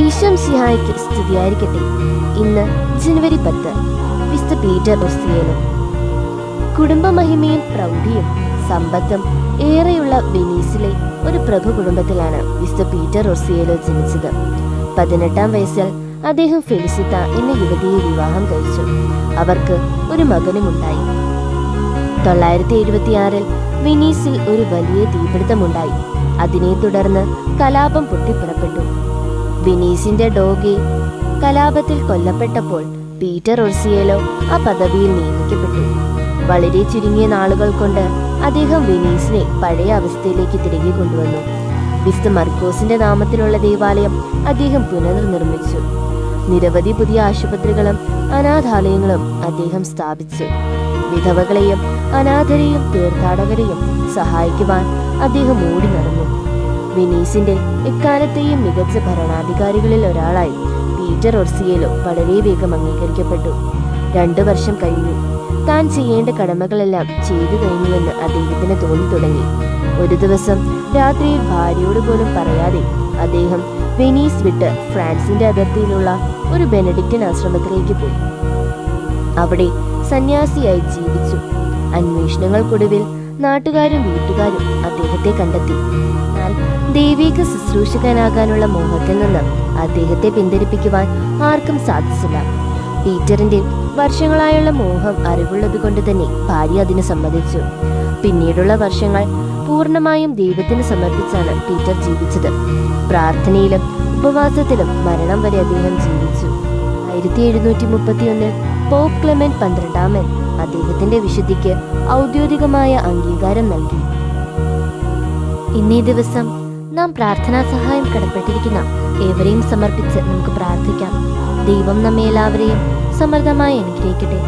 ഈശോമിശിഹായ്ക്ക് സ്തുതിയായിരിക്കട്ടെ. ഇന്ന് ജനുവരി 10, വിശുദ്ധ പീറ്റർ റൊസിയേലോ. കുടുംബമഹിമയും പ്രൗഢിയും സമ്പത്തും ഏറെയുള്ള വെനീസിലെ ഒരു പ്രഭു കുടുംബത്തിലാണ് വിശുദ്ധ പീറ്റർ റൊസിയേലോ ജനിച്ചത്. 18-ാം വയസ്സിൽ അദ്ദേഹം ഫെലിസിത്ത എന്ന യുവതിയെ വിവാഹം കഴിച്ചു. അവർക്ക് ഒരു മകനുമുണ്ടായി. 976-ൽ വെനീസിൽ ഒരു വലിയ തീപിടുത്തമുണ്ടായി. അതിനെ തുടർന്ന് കലാപം പൊട്ടിപ്പുറപ്പെട്ടു. വെനീസിന്റെ ഡോഗെ കലാപത്തിൽ കൊല്ലപ്പെട്ടപ്പോൾ പീറ്റർ റൊസിയേലോ ആ പദവിയിൽ നിയമിക്കപ്പെട്ടു. വളരെ ചുരുങ്ങിയ നാളുകൾ കൊണ്ട് അദ്ദേഹം വെനീസിനെ പഴയ അവസ്ഥയിലേക്ക് തിരികെ കൊണ്ടുവന്നു. വിശുദ്ധ മർക്കോസിന്റെ നാമത്തിലുള്ള ദേവാലയം അദ്ദേഹം പുനർനിർമ്മിച്ചു. നിരവധി പുതിയ ആശുപത്രികളും അനാഥാലയങ്ങളും അദ്ദേഹം സ്ഥാപിച്ചു. വിധവകളെയും അനാഥരെയും തീർത്ഥാടകരെയും സഹായിക്കുവാൻ അദ്ദേഹം ഓടി നടന്നു. വെനീസിന്റെ എക്കാലത്തെയും മികച്ച ഭരണാധികാരികളിൽ ഒരാളായി പീറ്റർ റൊസിയേലോ വളരെ വേഗം അംഗീകരിക്കപ്പെട്ടു. 2 വർഷം കഴിഞ്ഞു. താൻ ചെയ്യേണ്ട കടമകളെല്ലാം ചെയ്തു കഴിഞ്ഞുവെന്ന് അദ്ദേഹത്തിന് തോന്നി തുടങ്ങി. ഒരു ദിവസം രാത്രിയിൽ ഭാര്യയോട് പോലും പറയാതെ അദ്ദേഹം വെനീസ് വിട്ട് ഫ്രാൻസിന്റെ അതിർത്തിയിലുള്ള ഒരു ബെനഡിക്റ്റൻ ആശ്രമത്തിലേക്ക് പോയി. അവിടെ സന്യാസിയായി ജീവിച്ചു. അന്വേഷണങ്ങൾക്കൊടുവിൽ നാട്ടുകാരും വീട്ടുകാരും അദ്ദേഹത്തെ കണ്ടെത്തി. എന്നാൽ ദൈവിക ശുശ്രൂഷകനാകാനുള്ള മോഹത്തിൽ നിന്ന് അദ്ദേഹത്തെ പിന്തിരിപ്പിക്കുവാൻ ആർക്കും സാധിച്ചില്ല. പീറ്ററിന്റെ വർഷങ്ങളായുള്ള മോഹം അറിവുള്ളത് കൊണ്ട് തന്നെ ഭാര്യ അതിന് സമ്മതിച്ചു. പിന്നീടുള്ള വർഷങ്ങൾ പൂർണ്ണമായും ദൈവത്തിന് സമർപ്പിച്ചാണ് പീറ്റർ ജീവിച്ചത്. പ്രാർത്ഥനയിലും ഉപവാസത്തിലും മരണം വരെ അദ്ദേഹം ജീവിച്ചു. 1731 പോപ്പ് ക്ലെമന്റ് 12 അദ്ദേഹത്തിന്റെ വിശുദ്ധിക്ക് ഔദ്യോഗികമായ അംഗീകാരം നൽകി. ഇന്നേ ദിവസം നാം പ്രാർത്ഥനാ സഹായം കടപ്പെട്ടിരിക്കുന്ന ഏവരെയും സമർപ്പിച്ച് നമുക്ക് പ്രാർത്ഥിക്കാം. ദൈവം നമ്മെ എല്ലാവരെയും സമൃദ്ധമായി അനുഗ്രഹിക്കട്ടെ.